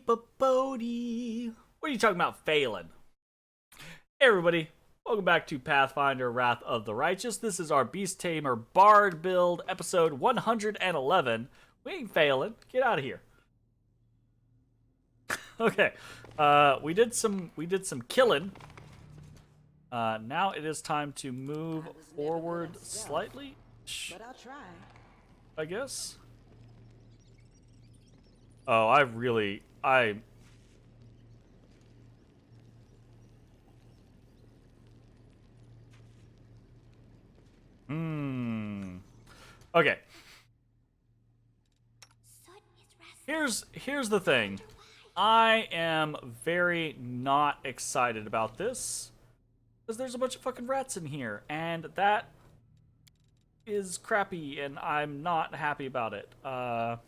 Bodie. What are you talking about failing? Hey everybody, welcome back to Pathfinder Wrath of the Righteous. This is our Beast Tamer Bard build, episode 111. We ain't failing. Get out of here. Okay. We did some killing. Now it is time to move forward slightly. But I'll try. I guess. Oh, Okay. Here's the thing. I am very not excited about this. Because there's a bunch of fucking rats in here. And that is crappy, and I'm not happy about it. I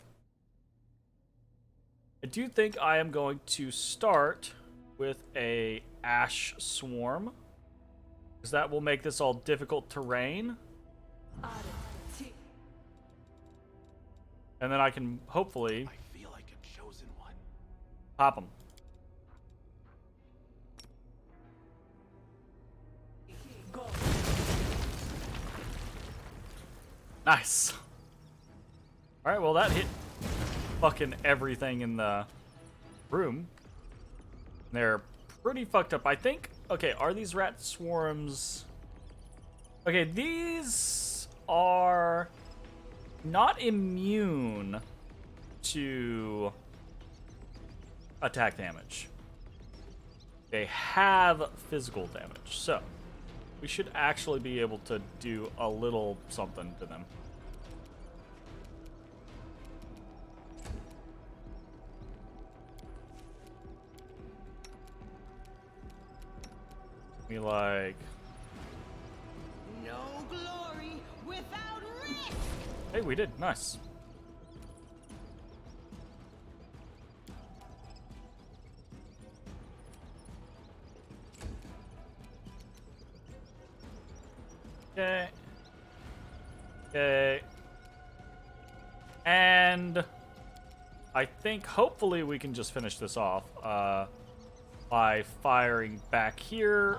do think I am going to start with a ash swarm. Because that will make this all difficult terrain. And then I can hopefully pop them. Nice. Alright, well that hit fucking everything in the room. They're pretty fucked up. I think, okay, are these rat swarms... Okay, these are not immune to attack damage. They have physical damage, so we should actually be able to do a little something to them. Be like... No glory without risk. Hey, we did. Nice. Okay. Okay. And I think hopefully we can just finish this off by firing back here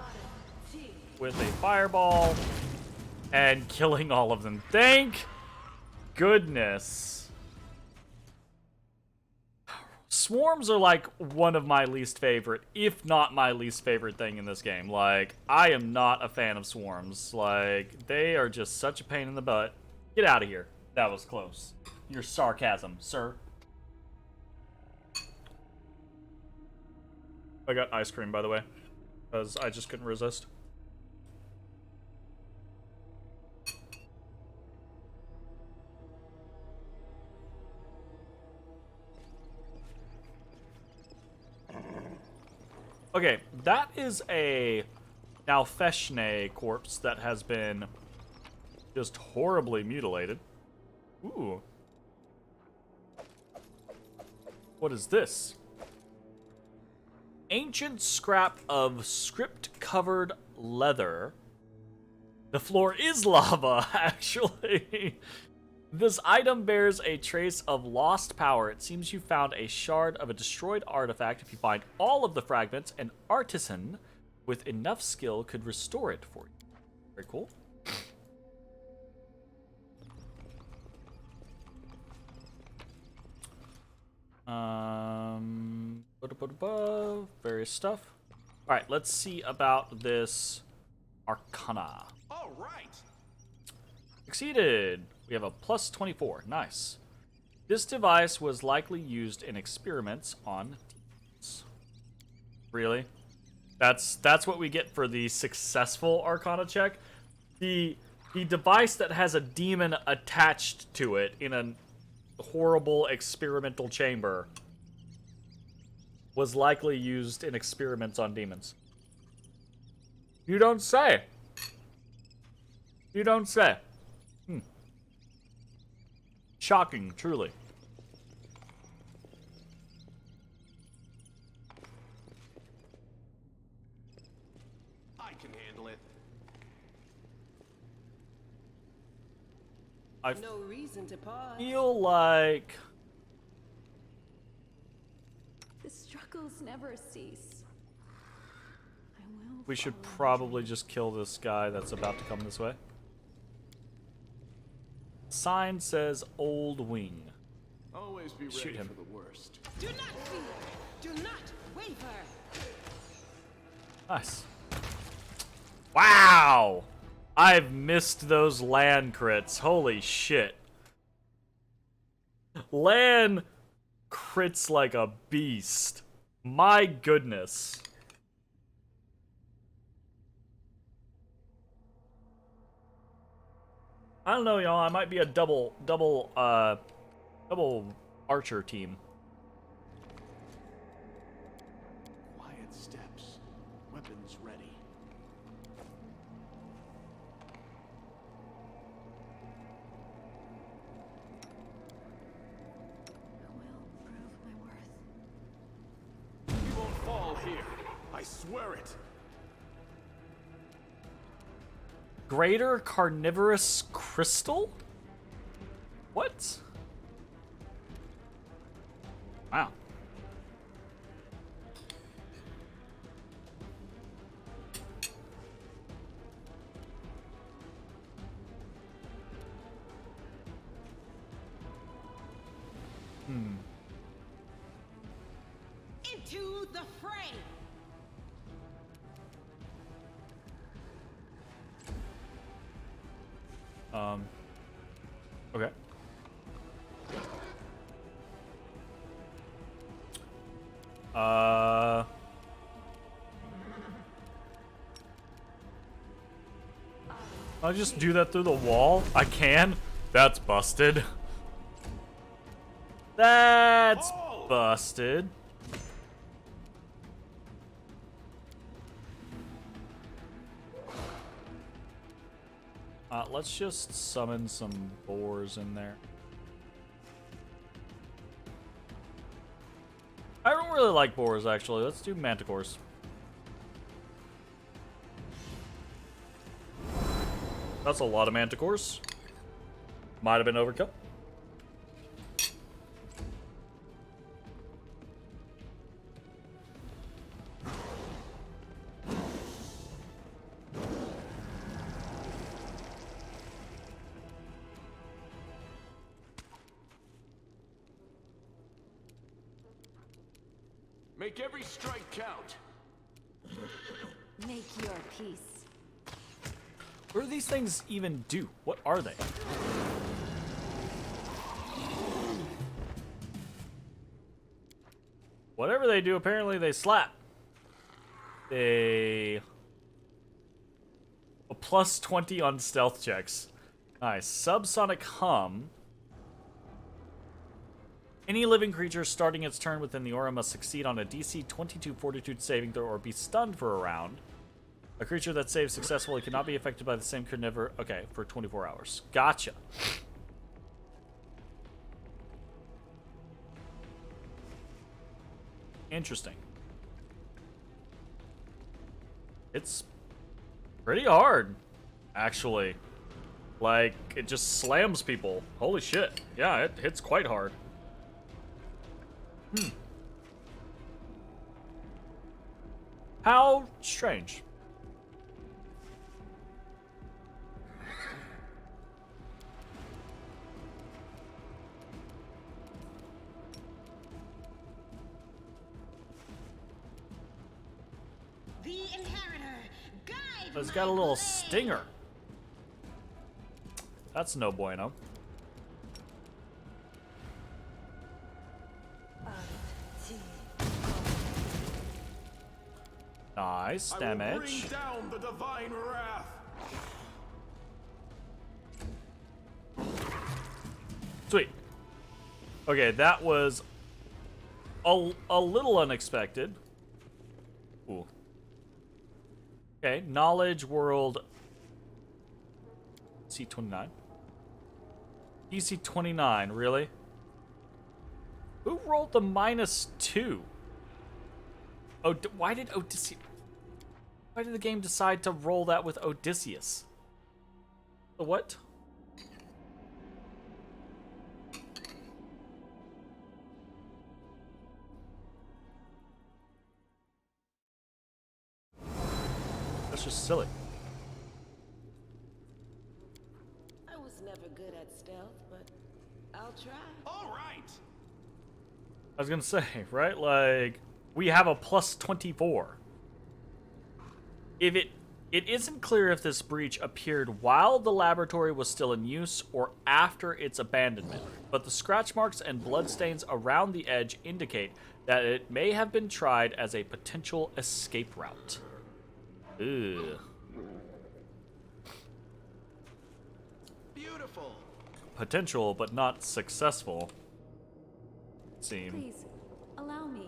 with a fireball and killing all of them. Thank goodness. Swarms are like one of my least favorite, if not my least favorite thing in this game. Like, I am not a fan of swarms. Like, they are just such a pain in the butt. Get out of here. That was close. Your sarcasm, sir. I got ice cream, by the way, because I just couldn't resist. Okay, that is a Nalfeshne corpse that has been just horribly mutilated. Ooh. What is this? Ancient scrap of script-covered leather. The floor is lava, actually. This item bears a trace of lost power. It seems you found a shard of a destroyed artifact. If you find all of the fragments, an artisan with enough skill could restore it for you. Very cool. Various stuff. All right, let's see about this Arcana. All right. Succeeded. We have a plus 24. Nice. This device was likely used in experiments on demons. Really? That's what we get for the successful Arcana check. The device that has a demon attached to it in a horrible experimental chamber was likely used in experiments on demons. You don't say. You don't say. Shocking, truly. I can handle it. I No reason to pause. feel like struggles never cease. I will We should follow my probably dream. just kill this guy that's about to come this way. Sign says Old Wing. Always be ready Shoot him. for the worst. Do not fear. Do not waver. Nice. Wow! I've missed those land crits. Holy shit. Land crits like a beast. My goodness. I don't know, y'all. I might be a double archer team. Quiet steps. Weapons ready. I will prove my worth. You won't fall here. I swear it. Greater carnivorous crystal? What? Wow. Into the fray. Okay. I'll just do that through the wall? I can? That's busted. That's busted. Let's just summon some boars in there. I don't really like boars, actually. Let's do manticores. That's a lot of manticores. Might have been overkill. Make every strike count. Make your peace. What do these things even do? What are they? Whatever they do, apparently they slap. A plus 20 on stealth checks. Nice. Subsonic hum. Any living creature starting its turn within the aura must succeed on a DC 22 Fortitude saving throw or be stunned for a round. A creature that saves successfully cannot be affected by the same carnivore. Okay, for 24 hours. Gotcha. Interesting. It's pretty hard, actually. Like, it just slams people. Holy shit. Yeah, it hits quite hard. How strange. The inheritor. Guide. It's my got a little blade. stinger. That's no bueno. Nice I will damage. bring down the divine wrath. Sweet. Okay, that was a little unexpected. Ooh. Okay, knowledge world C29. DC 29, really? Who rolled the -2? Oh, why did Odysseus? Why did the game decide to roll that with Odysseus? The what? It's just silly. I was never good at stealth, but I'll try. All right. I was gonna say, right? Like, we have a plus 24. If it isn't clear if this breach appeared while the laboratory was still in use or after its abandonment, but the scratch marks and bloodstains around the edge indicate that it may have been tried as a potential escape route. Ugh. Beautiful. Potential, but not successful. Seem. Please, allow me.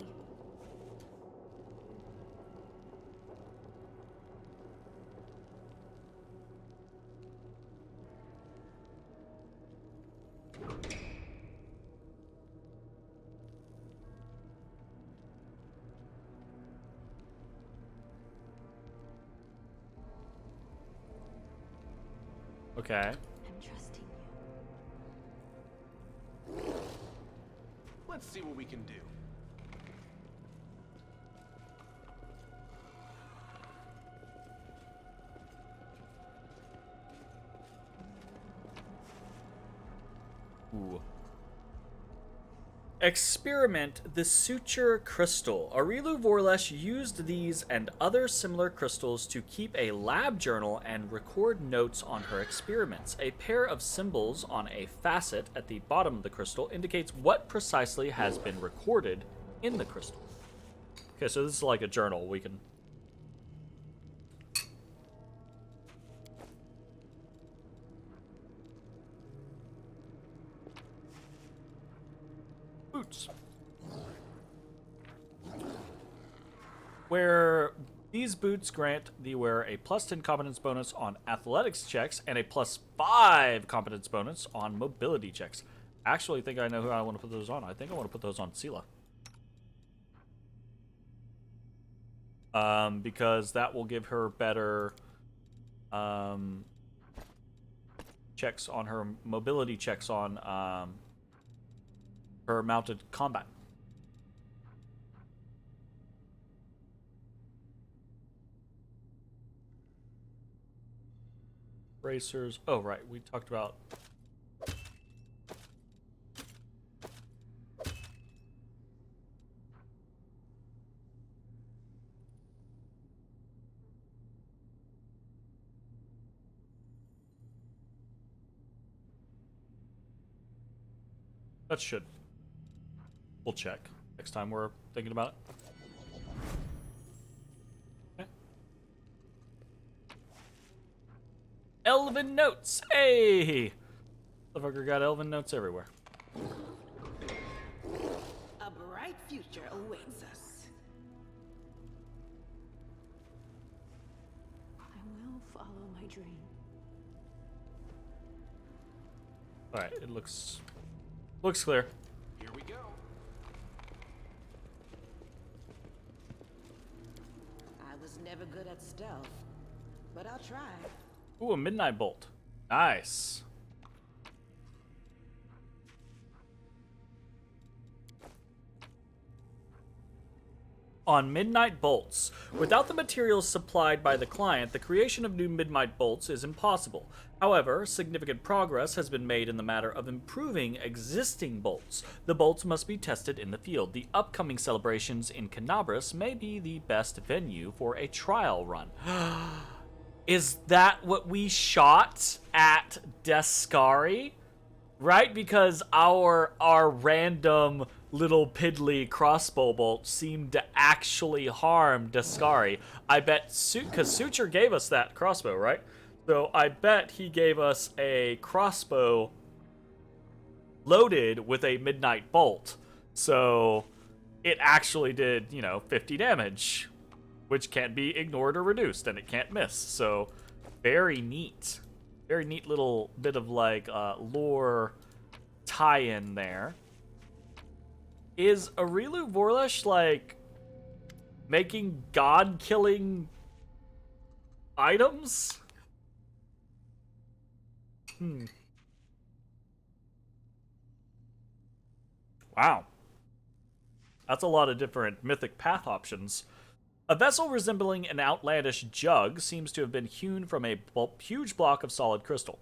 Okay. I'm trusting you. Let's see what we can do. Ooh. Experiment the suture crystal. Arilu Vorlesh used these and other similar crystals to keep a lab journal and record notes on her experiments. A pair of symbols on a facet at the bottom of the crystal indicates what precisely has been recorded in the crystal. Okay, so this is like a journal. We can... Boots. Where these boots grant the wearer a plus 10 competence bonus on athletics checks and a plus 5 competence bonus on mobility checks. Actually, I think I know who I want to put those on. I think I want to put those on Sela. Because that will give her better checks on her mobility checks on her mounted combat. Bracers. Oh, right. We talked about... That should... We'll check next time we're thinking about it. Okay. Elven notes! Hey! Motherfucker got elven notes everywhere. A bright future awaits us. I will follow my dream. Alright, it looks clear. Here we go. I was never good at stealth, but I'll try. Ooh, a midnight bolt. Nice. On midnight bolts. Without the materials supplied by the client, the creation of new midnight bolts is impossible. However, significant progress has been made in the matter of improving existing bolts. The bolts must be tested in the field. The upcoming celebrations in Canabras may be the best venue for a trial run. Is that what we shot at Descari? Right? Because our random little piddly crossbow bolt seemed to actually harm Descari. I bet, because Suture gave us that crossbow, right? So I bet he gave us a crossbow loaded with a midnight bolt. So it actually did, 50 damage, which can't be ignored or reduced, and it can't miss. So very neat. Very neat little bit of, lore tie-in there. Is Arilu Vorlesh, making god-killing items? Wow. That's a lot of different mythic path options A vessel resembling an outlandish jug seems to have been hewn from a huge block of solid crystal.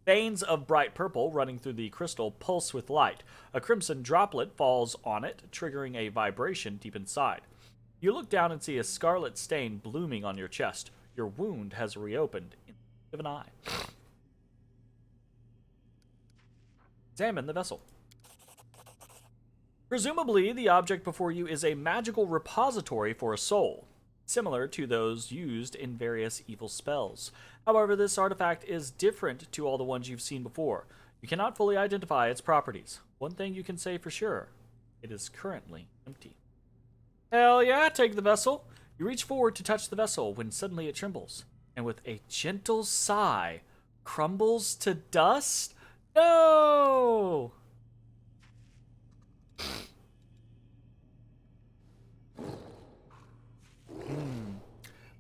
Veins of bright purple running through the crystal pulse with light. A crimson droplet falls on it, triggering a vibration deep inside. You look down and see a scarlet stain blooming on your chest. Your wound has reopened in the blink of an eye. Examine the vessel. Presumably, the object before you is a magical repository for a soul, similar to those used in various evil spells. However, this artifact is different to all the ones you've seen before. You cannot fully identify its properties. One thing you can say for sure, it is currently empty. Hell yeah, take the vessel. You reach forward to touch the vessel when suddenly it trembles, and with a gentle sigh, crumbles to dust? No!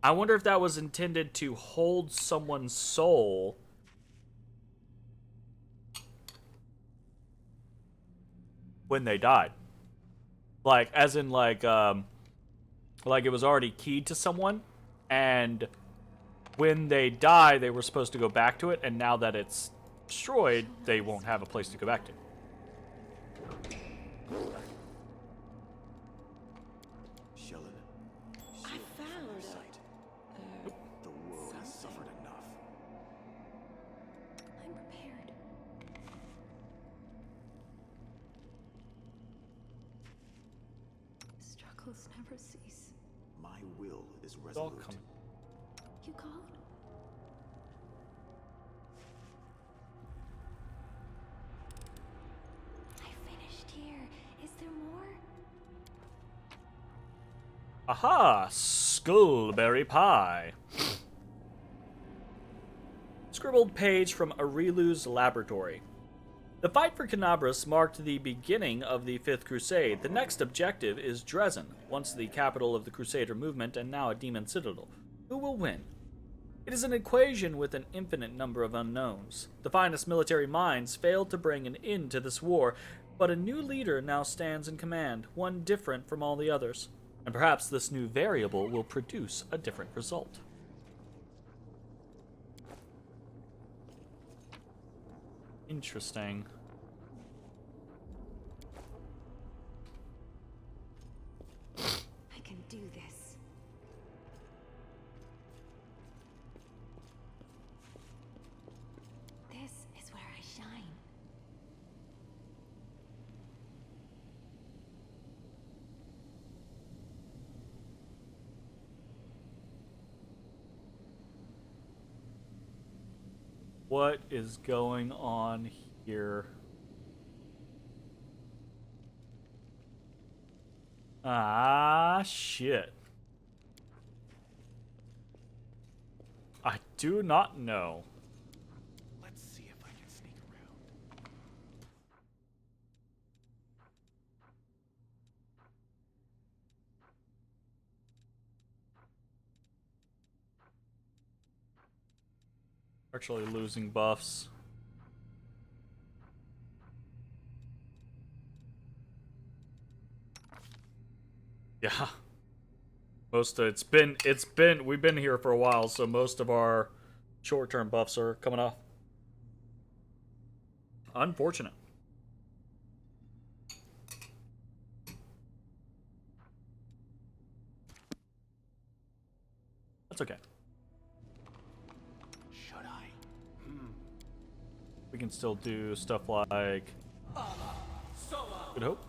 I wonder if that was intended to hold someone's soul when they died. Like, as in, like it was already keyed to someone, and when they die, they were supposed to go back to it, and now that it's destroyed, they won't have a place to go back to. I found The world has suffered enough. I'm prepared. Struggles never cease. My will is It's all resolute. coming. You called? I finished here. Is there more? Aha! Skullberry pie. Scribbled page from Arilu's laboratory. The fight for Canabras marked the beginning of the Fifth Crusade. The next objective is Dresden, once the capital of the Crusader movement and now a demon citadel. Who will win? It is an equation with an infinite number of unknowns. The finest military minds failed to bring an end to this war, but a new leader now stands in command, one different from all the others. And perhaps this new variable will produce a different result. Interesting. I can do this. This is where I shine. What is going on here? Ah, shit. I do not know. Let's see if I can sneak around. Actually losing buffs. Yeah. We've been here for a while, so most of our short-term buffs are coming off. Unfortunate. That's okay. Should I? We can still do stuff like Good Hope.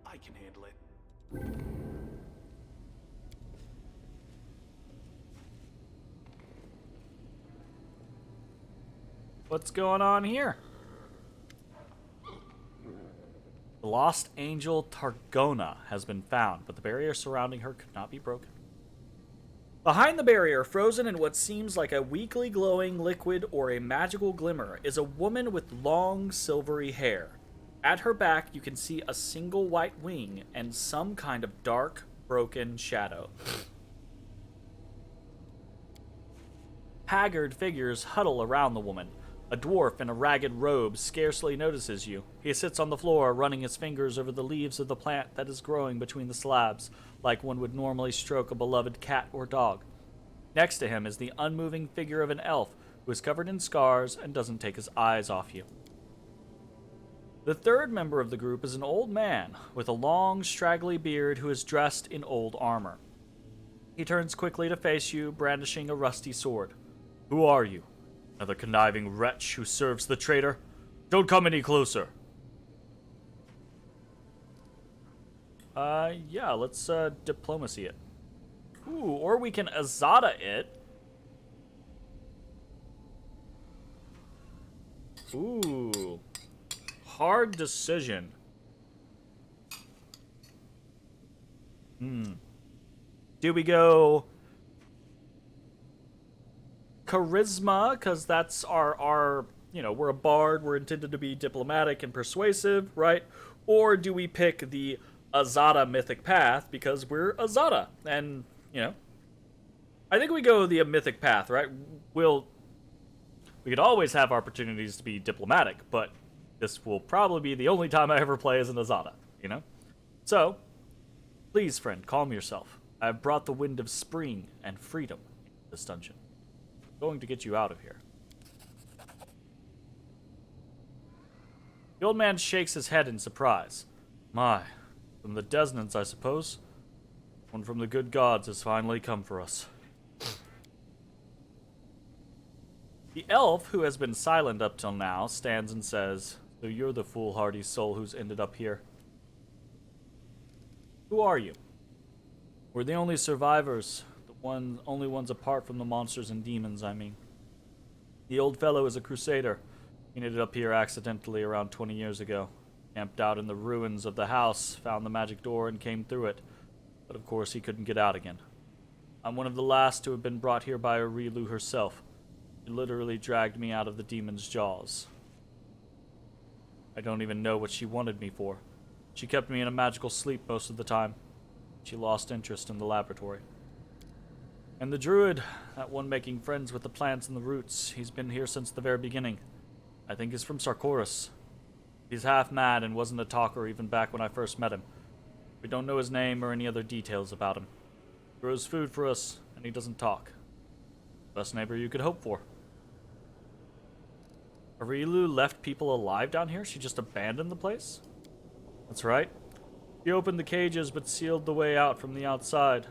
I can handle it. What's going on here? The lost angel Targona has been found, but the barrier surrounding her could not be broken. Behind the barrier, frozen in what seems like a weakly glowing liquid or a magical glimmer, is a woman with long silvery hair. At her back, you can see a single white wing and some kind of dark, broken shadow. Haggard figures huddle around the woman. A dwarf in a ragged robe scarcely notices you. He sits on the floor, running his fingers over the leaves of the plant that is growing between the slabs, like one would normally stroke a beloved cat or dog. Next to him is the unmoving figure of an elf who is covered in scars and doesn't take his eyes off you. The third member of the group is an old man with a long, straggly beard who is dressed in old armor. He turns quickly to face you, brandishing a rusty sword. Who are you? Another conniving wretch who serves the traitor? Don't come any closer. Yeah, let's, diplomacy it. Ooh, or we can Azada it. Ooh. Hard decision. Do we go charisma, because that's our, we're a bard, we're intended to be diplomatic and persuasive, right? Or do we pick the Azada mythic path, because we're Azada, and, I think we go the mythic path, right? We could always have opportunities to be diplomatic, but this will probably be the only time I ever play as an Azada, So, please, friend, calm yourself. I have brought the wind of spring and freedom into this dungeon. I'm going to get you out of here. The old man shakes his head in surprise. My, from the Desnants, I suppose. One from the good gods has finally come for us. The elf, who has been silent up till now, stands and says, So you're the foolhardy soul who's ended up here. Who are you? We're the only survivors. Only ones apart from the monsters and demons, I mean. The old fellow is a crusader. He ended up here accidentally around 20 years ago. Camped out in the ruins of the house, found the magic door, and came through it. But of course he couldn't get out again. I'm one of the last to have been brought here by Aurilu herself. She literally dragged me out of the demon's jaws. I don't even know what she wanted me for. She kept me in a magical sleep most of the time. She lost interest in the laboratory. And the druid, that one making friends with the plants and the roots, he's been here since the very beginning. I think he's from Sarkoris. He's half mad and wasn't a talker even back when I first met him. We don't know his name or any other details about him. He grows food for us, and he doesn't talk. Best neighbor you could hope for. Aurilu left people alive down here? She just abandoned the place? That's right. He opened the cages but sealed the way out from the outside.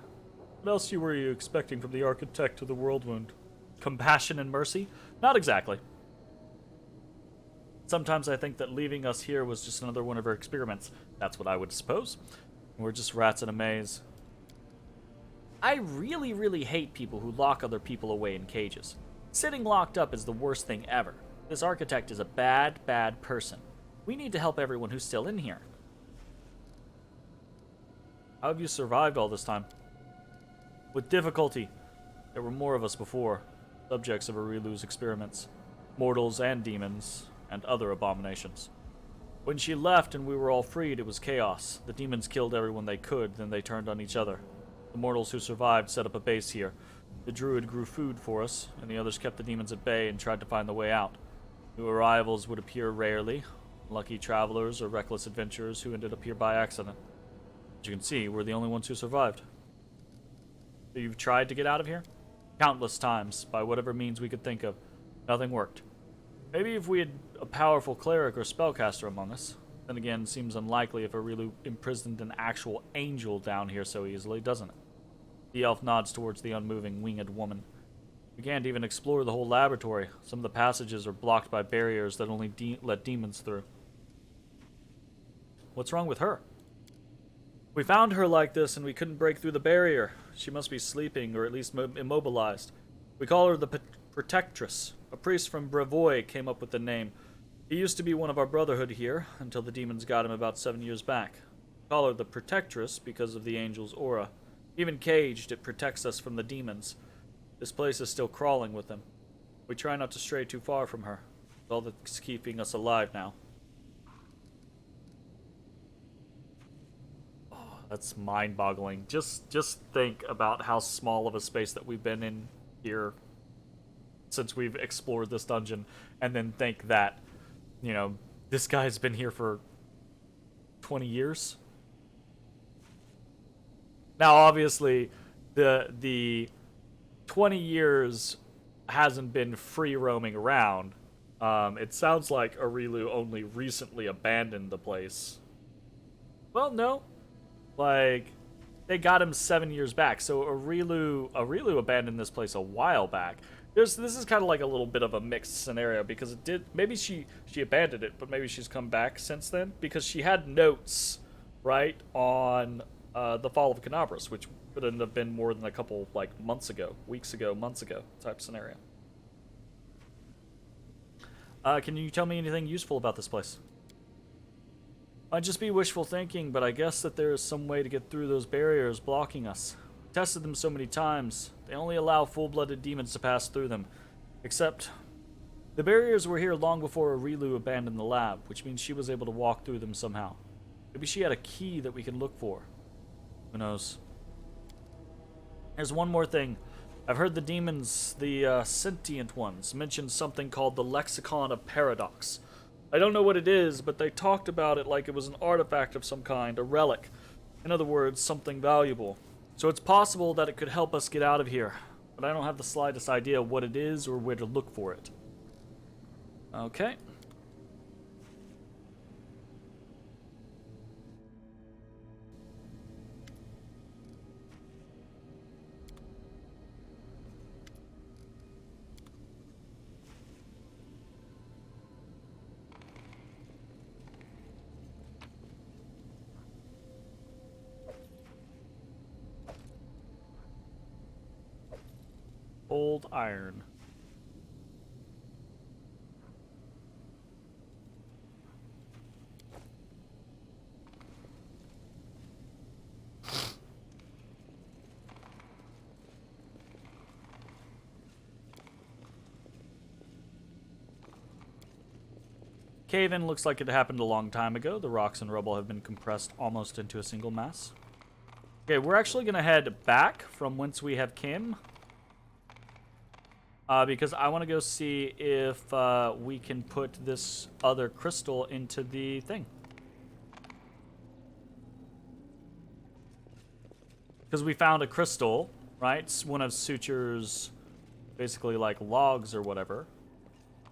What else were you expecting from the architect of the world wound? Compassion and mercy? Not exactly. Sometimes I think that leaving us here was just another one of her experiments. That's what I would suppose. We're just rats in a maze. I really, really hate people who lock other people away in cages. Sitting locked up is the worst thing ever. This architect is a bad, bad person. We need to help everyone who's still in here. How have you survived all this time? With difficulty. There were more of us before, subjects of Aurilu's experiments. Mortals and demons, and other abominations. When she left and we were all freed, it was chaos. The demons killed everyone they could, then they turned on each other. The mortals who survived set up a base here. The druid grew food for us, and the others kept the demons at bay and tried to find the way out. New arrivals would appear rarely, lucky travelers or reckless adventurers who ended up here by accident. As you can see, we're the only ones who survived. So you've tried to get out of here? Countless times, by whatever means we could think of. Nothing worked. Maybe if we had a powerful cleric or spellcaster among us. Then again, seems unlikely if Aurilu imprisoned an actual angel down here so easily, doesn't it? The elf nods towards the unmoving, winged woman. We can't even explore the whole laboratory. Some of the passages are blocked by barriers that only let demons through. What's wrong with her? We found her like this and we couldn't break through the barrier. She must be sleeping, or at least immobilized. We call her the Protectress. A priest from Brevoy came up with the name. He used to be one of our brotherhood here, until the demons got him about 7 years back. We call her the Protectress because of the angel's aura. Even caged, it protects us from the demons. This place is still crawling with them. We try not to stray too far from her. It's all that's keeping us alive now. Oh, that's mind-boggling. Just think about how small of a space that we've been in here. since we've explored this dungeon, and then think that, you know, this guy's been here for 20 years. Now, obviously, the 20 years hasn't been free roaming around. It sounds like Arilu only recently abandoned the place. Well, no. Like, they got him 7 years back, so Arilu abandoned this place a while back. This is kind of like a little bit of a mixed scenario, because it did, maybe she abandoned it, but maybe she's come back since then, because she had notes, right, on the fall of Canabras, which couldn't have been more than a couple, like, months ago, weeks ago, months ago type scenario. Can you tell me anything useful about this place? Might just be wishful thinking, but I guess that there is some way to get through those barriers blocking us. Tested them so many times. They only allow full-blooded demons to pass through them. Except, the barriers were here long before Arilu abandoned the lab, which means she was able to walk through them somehow. Maybe she had a key that we can look for. Who knows? There's one more thing. I've heard the demons, the sentient ones, mention something called the Lexicon of Paradox. I don't know what it is, but they talked about it like it was an artifact of some kind, a relic. In other words, something valuable. So it's possible that it could help us get out of here, but I don't have the slightest idea what it is or where to look for it. Okay. Old iron. Cave-in looks like it happened a long time ago. The rocks and rubble have been compressed almost into a single mass. Okay, we're actually going to head back from whence we have came. Because I want to go see if we can put this other crystal into the thing. Because we found a crystal, right? It's one of Suture's basically like logs or whatever.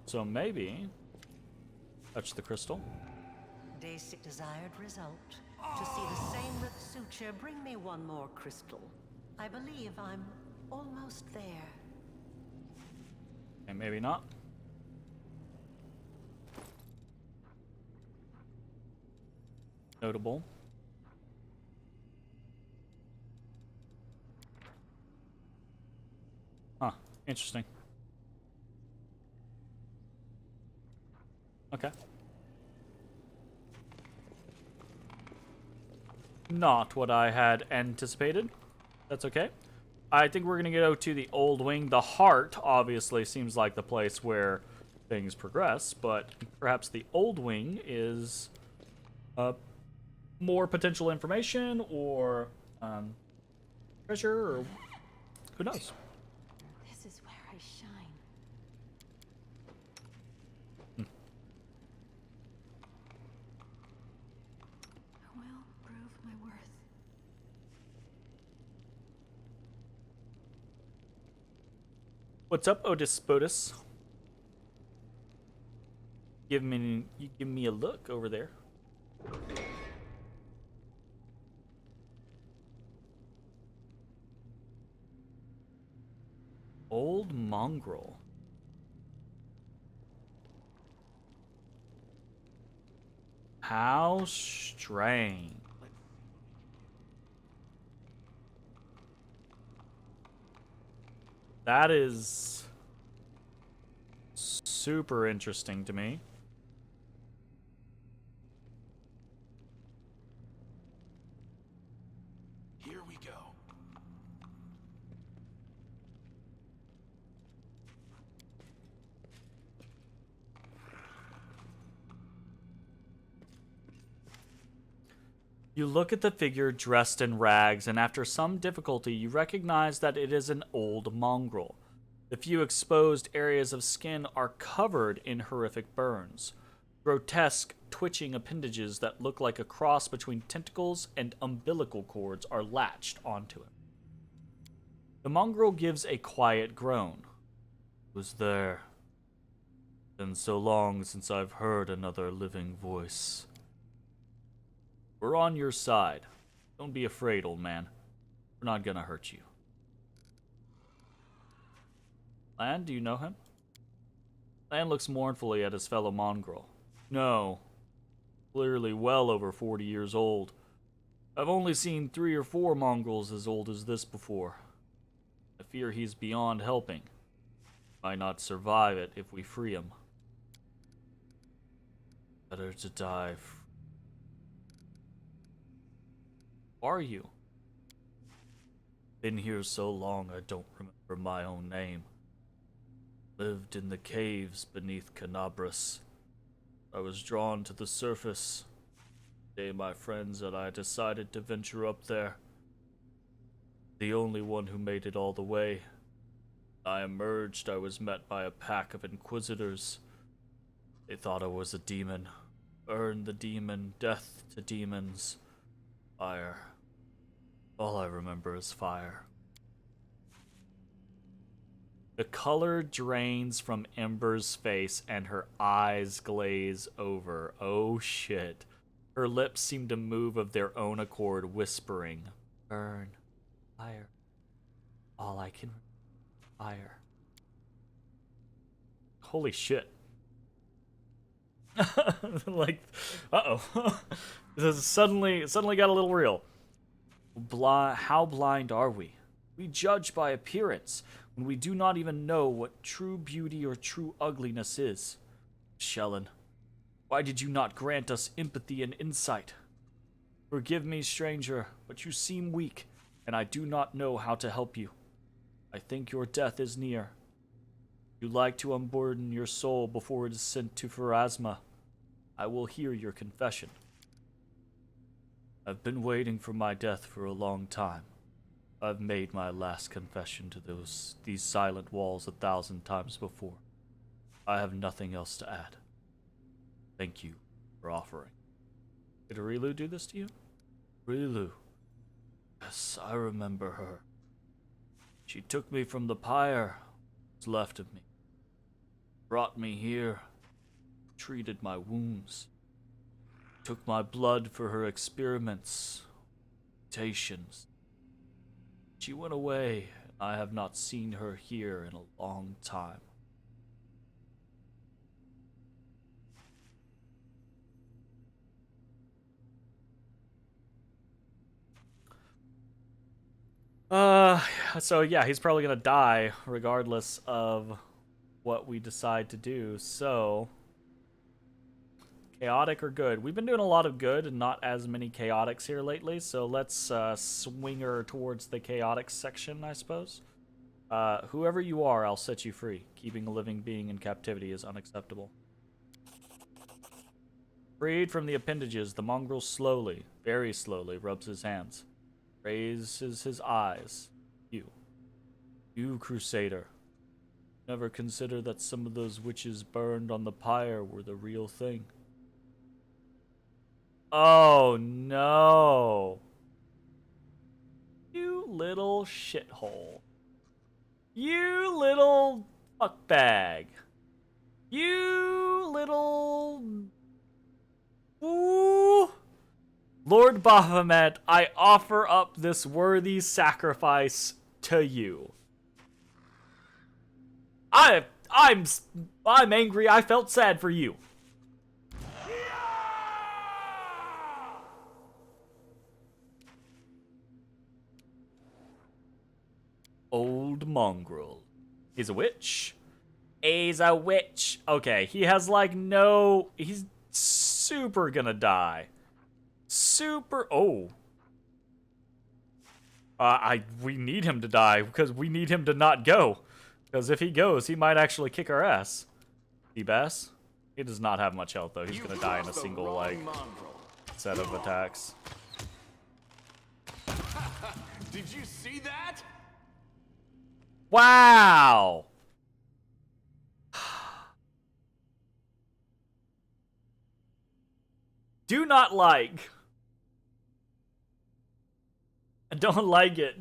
So maybe touch the crystal. Basic desired result. To see the same with Suture, bring me one more crystal. I believe I'm almost there. And maybe not. Notable. Huh. Interesting. Okay. Not what I had anticipated. That's okay. I think we're going to go to the Old Wing. The Heart, obviously, seems like the place where things progress, but perhaps the Old Wing is more potential information or treasure, or who knows? This is where I shine. I will prove my worth. What's up, Otis Spotus? You give me a look over there. Old mongrel. How strange. That is super interesting to me. Here we go. You look at the figure dressed in rags, and after some difficulty, you recognize that it is an old mongrel. The few exposed areas of skin are covered in horrific burns. Grotesque, twitching appendages that look like a cross between tentacles and umbilical cords are latched onto him. The mongrel gives a quiet groan. Who's there? Been so long since I've heard another living voice. We're on your side. Don't be afraid, old man. We're not gonna hurt you. Lan, do you know him? Lan looks mournfully at his fellow mongrel. No. Clearly well over 40 years old. I've only seen 3 or 4 mongrels as old as this before. I fear he's beyond helping. Might not survive it if we free him. Better to die. Who are you? Been here so long I don't remember my own name. Lived in the caves beneath Canabras. I was drawn to the surface. Day my friends and I decided to venture up there. The only one who made it all the way. I emerged, I was met by a pack of inquisitors. They thought I was a demon. Earn the demon, death to demons. Fire. All I remember is fire. The color drains from Ember's face and her eyes glaze over. Oh shit. Her lips seem to move of their own accord, whispering, burn, fire. All I can fire. Holy shit. Like, uh-oh. This is suddenly got a little real. How blind are we? We judge by appearance when we do not even know what true beauty or true ugliness is. Shellen, why did you not grant us empathy and insight? Forgive me, stranger, but you seem weak, and I do not know how to help you. I think your death is near. You like to unburden your soul before it is sent to Pharasma. I will hear your confession. I've been waiting for my death for a long time. I've made my last confession to these silent walls 1,000 times before. I have nothing else to add. Thank you for offering. Did Rilu do this to you? Rilu. Yes, I remember her. She took me from the pyre, what's left of me. Brought me here, treated my wounds. Took my blood for her experiments, mutations. She went away, and I have not seen her here in a long time. So yeah, he's probably gonna die regardless of what we decide to do. So, chaotic or good? We've been doing a lot of good and not as many chaotics here lately, so let's swing her towards the chaotic section, I suppose. Whoever you are, I'll set you free. Keeping a living being in captivity is unacceptable. Freed from the appendages, the mongrel slowly, very slowly, rubs his hands. Raises his eyes. You, Crusader. Never consider that some of those witches burned on the pyre were the real thing. Oh no. You little shithole. You little fuckbag. You little... Ooh. Lord Baphomet, I offer up this worthy sacrifice to you. I'm angry. I felt sad for you. Old mongrel. He's a witch. He's a witch. Okay, he has like no... He's super gonna die. Super... Oh. We need him to die because we need him to not go. Because if he goes, he might actually kick our ass. Seabass? He does not have much health though. He's gonna die in a single, like, set of attacks. Did you see that? Wow! do not like. I don't like it.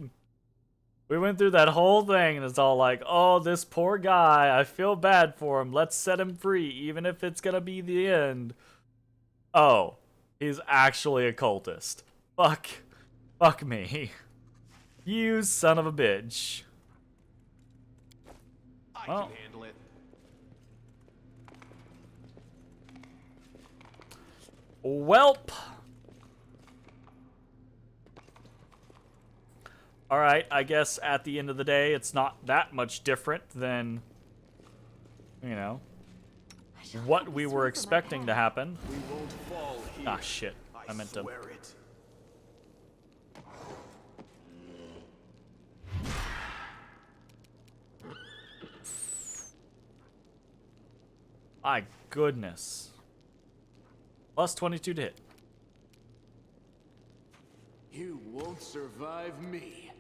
We went through that whole thing and it's all like, oh, this poor guy, I feel bad for him. Let's set him free, even if it's gonna be the end. Oh, he's actually a cultist. Fuck me. You son of a bitch. I Well. can handle it. Welp. Alright, I guess at the end of the day, it's not that much different than, you know, what we were expecting to happen. We won't fall here. Ah, shit. I meant to. swear it. My goodness. Plus 22 to hit. You won't survive me.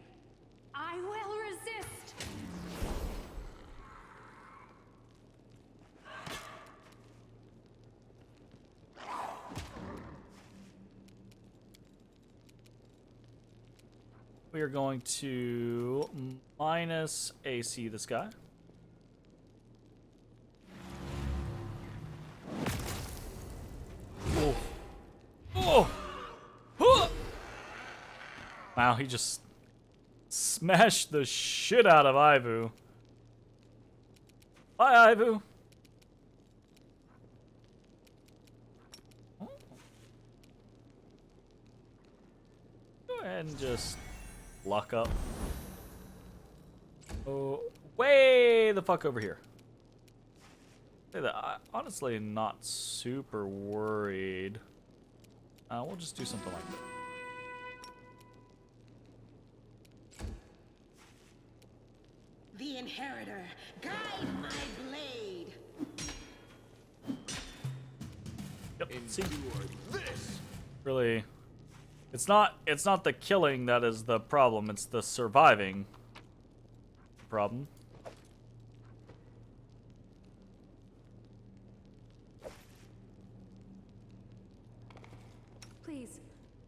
I will resist. We are going to minus AC this guy. Oh. Oh. Huh. Wow, he just smashed the shit out of Ivu. Bye, Ivu. Oh. Go ahead and just luck up. Oh, way the fuck over here. Say that. I honestly not super worried. We'll just do something like that. The Inheritor, guide my blade. Yep. See, Endure this. really, it's not the killing that is the problem. It's the surviving problem. Please,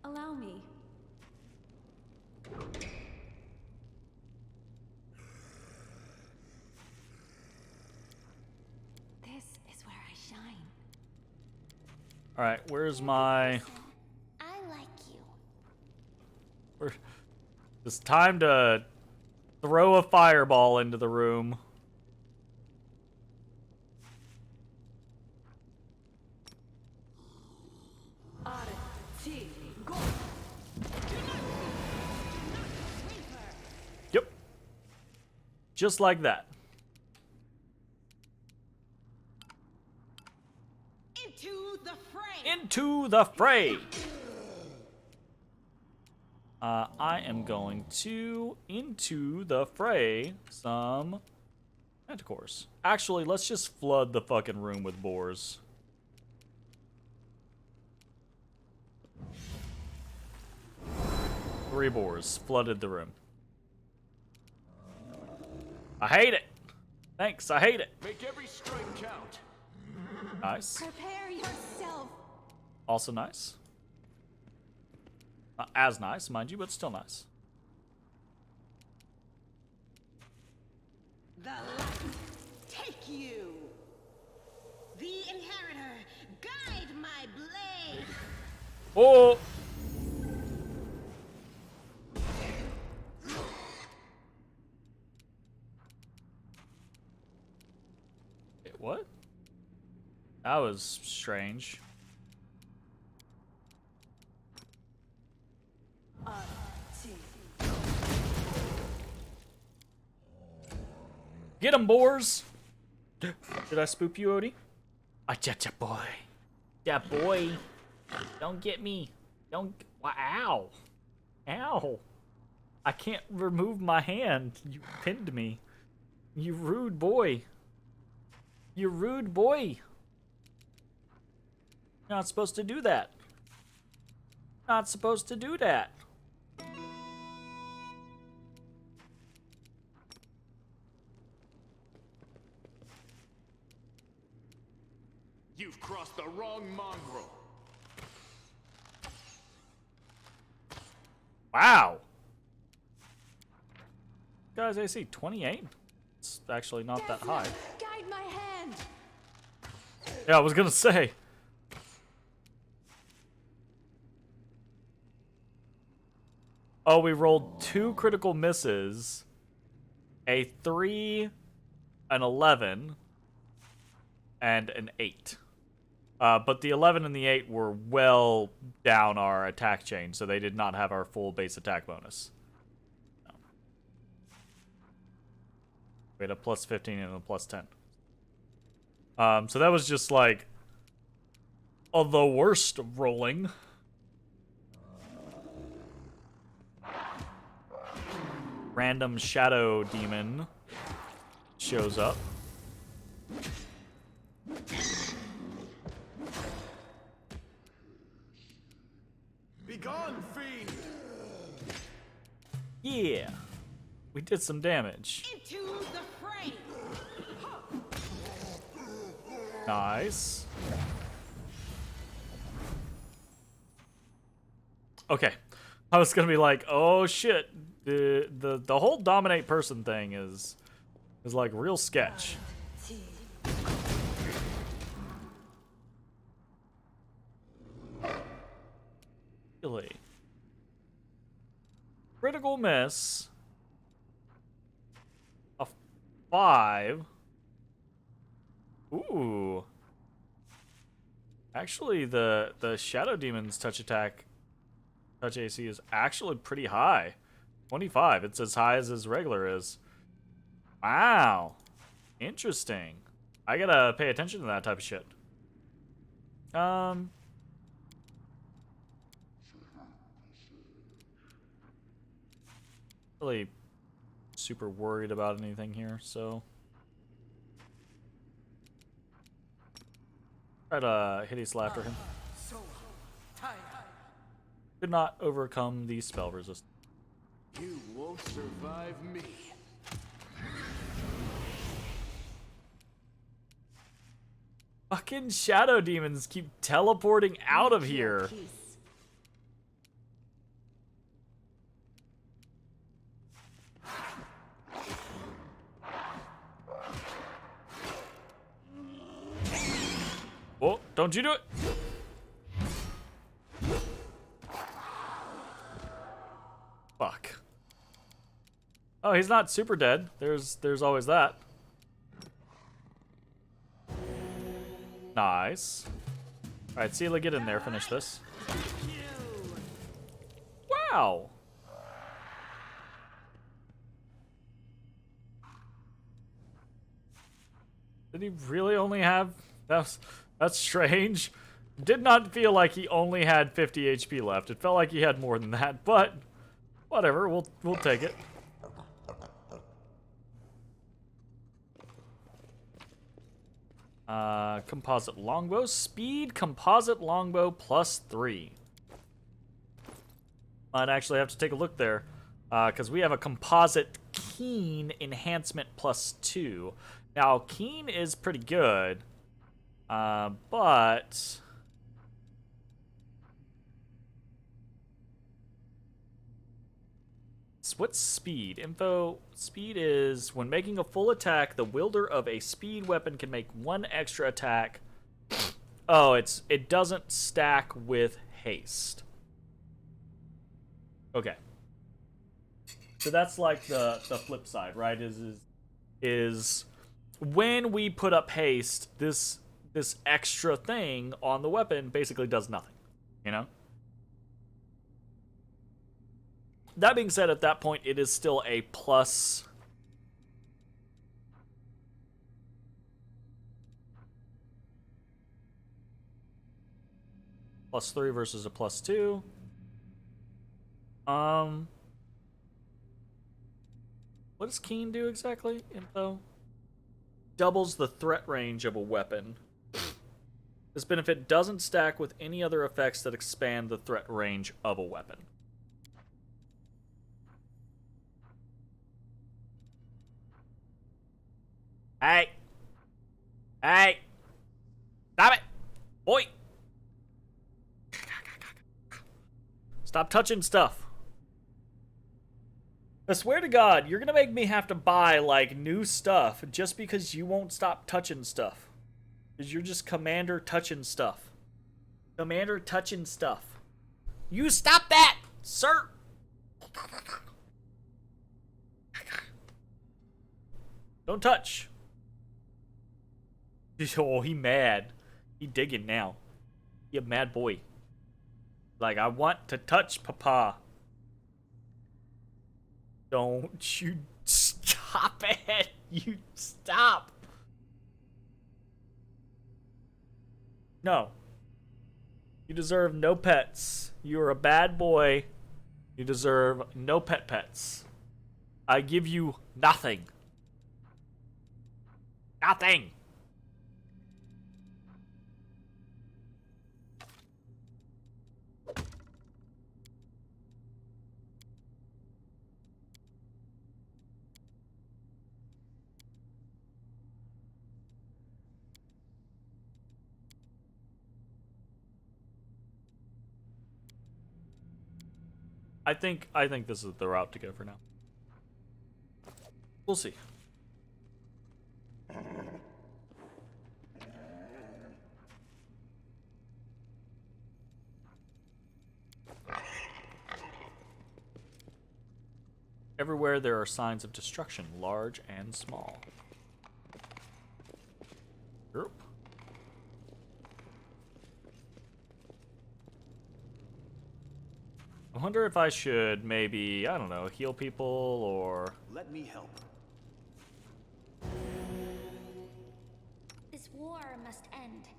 allow me. This is where I shine. All right, where's my? I like you. It's time to throw a fireball into the room. Yep. Just like that. Into the fray. Into the fray. I am going to into the fray some manticores. Actually, let's just flood the fucking room with boars. Three boars flooded the room. I hate it. Thanks, I hate it. Make every strike count. Nice. Prepare yourself. Also nice. Not as nice, mind you, but still nice. The light take you. The Inheritor, guide my blade. Oh! Wait, what? That was strange. Get him, boars! Did I spook you, Odie? I get ya, boy. Yeah, boy. Don't get me. Don't. Ow. Ow. I can't remove my hand. You pinned me. You rude boy. You rude boy. You're not supposed to do that. Not supposed to do that. You've crossed the wrong mongrel. Wow. Guys, AC 28? It's actually not that high. Guide my hand. Yeah, I was gonna say. Oh, we rolled 2 critical misses, a 3, an 11, and an 8. But the 11 and the 8 were well down our attack chain, so they did not have our full base attack bonus. No. We had a plus 15 and a plus 10. So that was just like the worst of rolling. Random shadow demon shows up. Begone, fiend! Yeah, we did some damage. Into the fray. Nice. Okay, I was gonna be like, oh shit, the whole dominate person thing is like real sketch. Really. Critical miss. A 5. Ooh. Actually, the Shadow Demon's touch AC is actually pretty high. 25. It's as high as his regular is. Wow. Interesting. I gotta pay attention to that type of shit. Really super worried about anything here, so try to hideous laughter him. Could not overcome the spell resistance. You won't survive me. Fucking shadow demons keep teleporting out of here. Peace. Oh, don't you do it. Fuck. Oh, he's not super dead. There's always that. Nice. Alright, Sela, get in there. Finish this. Wow. Did he really only have... That's strange. Did not feel like he only had 50 HP left. It felt like he had more than that, but whatever. We'll take it. Composite longbow. Speed composite longbow +3. I'd actually have to take a look there. Because we have a composite keen enhancement +2. Now, keen is pretty good. But... what's speed? Info, speed is when making a full attack, the wielder of a speed weapon can make 1 extra attack. Oh, it doesn't stack with haste. Okay. So that's like the flip side, right? Is when we put up haste, this extra thing on the weapon basically does nothing, you know? That being said, at that point, it is still a plus. +3 versus a +2. What does keen do exactly? Info. Doubles the threat range of a weapon. This benefit doesn't stack with any other effects that expand the threat range of a weapon. Hey! Hey! Stop it! Boy! Stop touching stuff. I swear to God, you're gonna make me have to buy, like, new stuff just because you won't stop touching stuff. Because you're just Commander touching stuff. Commander touching stuff. You stop that, sir! Don't touch. Oh, he mad. He digging now. He a mad boy. Like, I want to touch Papa. Don't you stop it. You stop. No. You deserve no pets. You're a bad boy. You deserve no pets. I give you nothing. Nothing. I think this is the route to go for now. We'll see. Everywhere there are signs of destruction, large and small. Group. I wonder if I should maybe, I don't know, heal people or... Let me help. This war must end.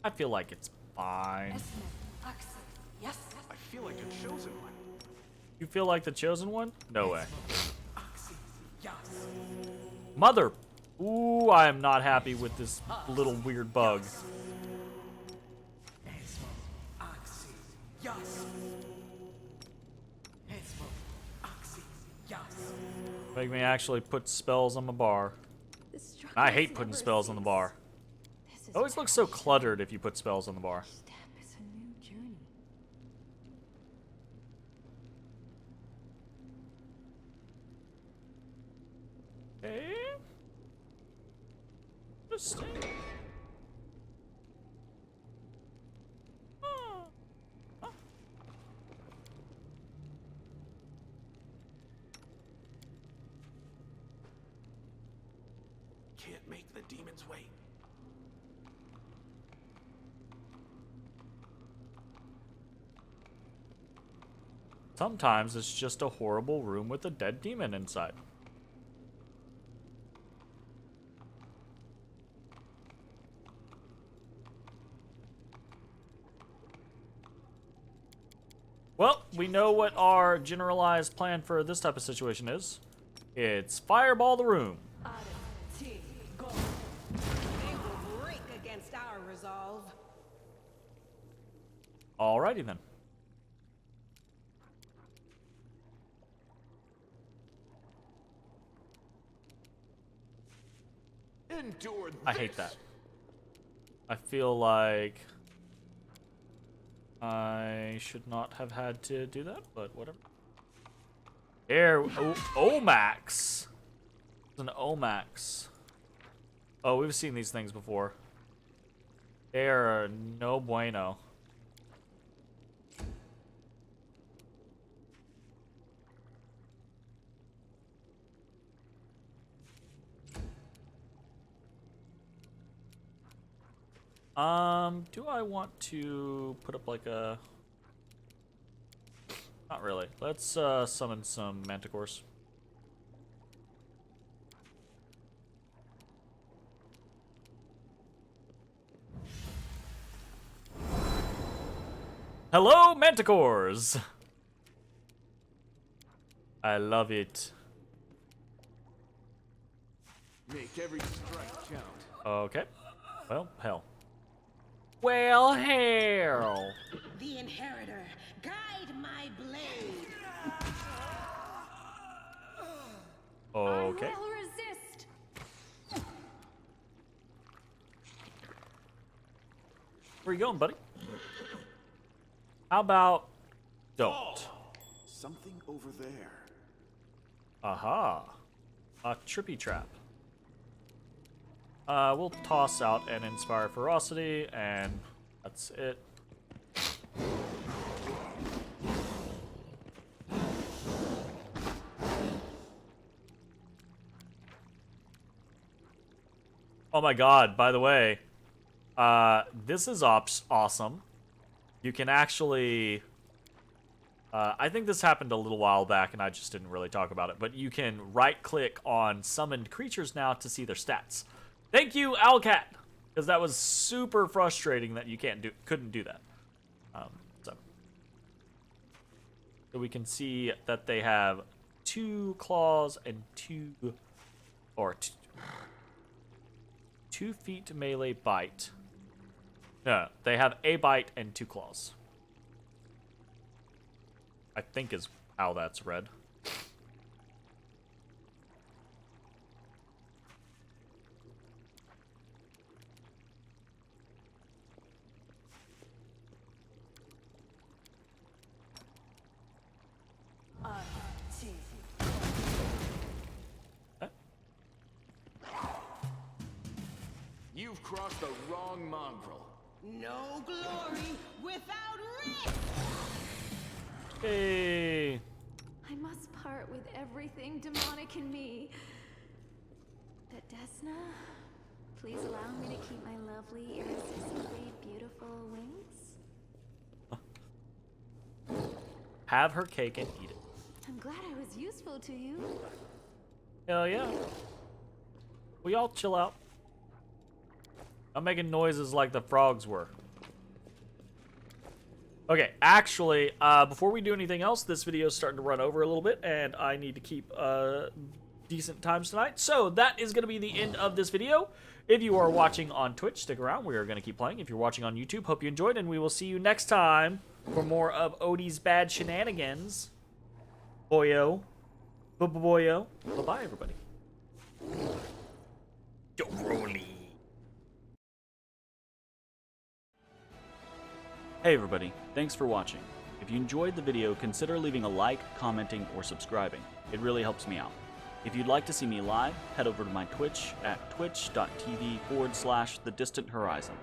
I feel like it's fine. Yes. I feel like a chosen one. You feel like the chosen one? No way. Mother! Ooh, I am not happy with this little weird bug. Make me actually put spells on the bar. I hate putting spells on the bar. It always looks so cluttered if you put spells on the bar. Step is a new journey. Okay. Interesting. Can't make the demons wait. Sometimes it's just a horrible room with a dead demon inside. Well, we know what our generalized plan for this type of situation is. It's fireball the room. They will break against our resolve. Alrighty then. Endure I hate that. I feel like I should not have had to do that, but whatever. There, Omax. It's an Omax. Oh, we've seen these things before. They are no bueno. Do I want to put up like a... Not really. Let's summon some manticores. Hello, manticores! I love it. Make every strike count. Okay. Well, hell. Well, hell. The Inheritor, guide my blade. Okay. I will resist. Where you going, buddy? How about don't? Something over there. Aha. A trippy trap. We'll toss out and inspire ferocity, and that's it. Oh my god, by the way, this is awesome. You can actually... I think this happened a little while back, and I just didn't really talk about it, but you can right-click on summoned creatures now to see their stats. Thank you, Owlcat! Because that was super frustrating that you couldn't do that. So we can see that they have 2 claws and 2 feet melee bite. No, they have a bite and 2 claws. I think is how that's read. You've crossed the wrong mongrel. No glory without risk! Hey. I must part with everything demonic in me. Desna, please allow me to keep my lovely, irresistibly beautiful wings. Have her cake and eat it. I'm glad I was useful to you. Hell yeah. We all chill out. I'm making noises like the frogs were. Okay, actually, before we do anything else, this video is starting to run over a little bit, and I need to keep decent times tonight. So that is going to be the end of this video. If you are watching on Twitch, stick around. We are going to keep playing. If you're watching on YouTube, hope you enjoyed, and we will see you next time for more of Odie's bad shenanigans. Boyo. Boyo. Bye-bye, everybody. Doroli. Hey everybody, thanks for watching. If you enjoyed the video, consider leaving a like, commenting, or subscribing. It really helps me out. If you'd like to see me live, head over to my Twitch at twitch.tv/thedistanthorizon.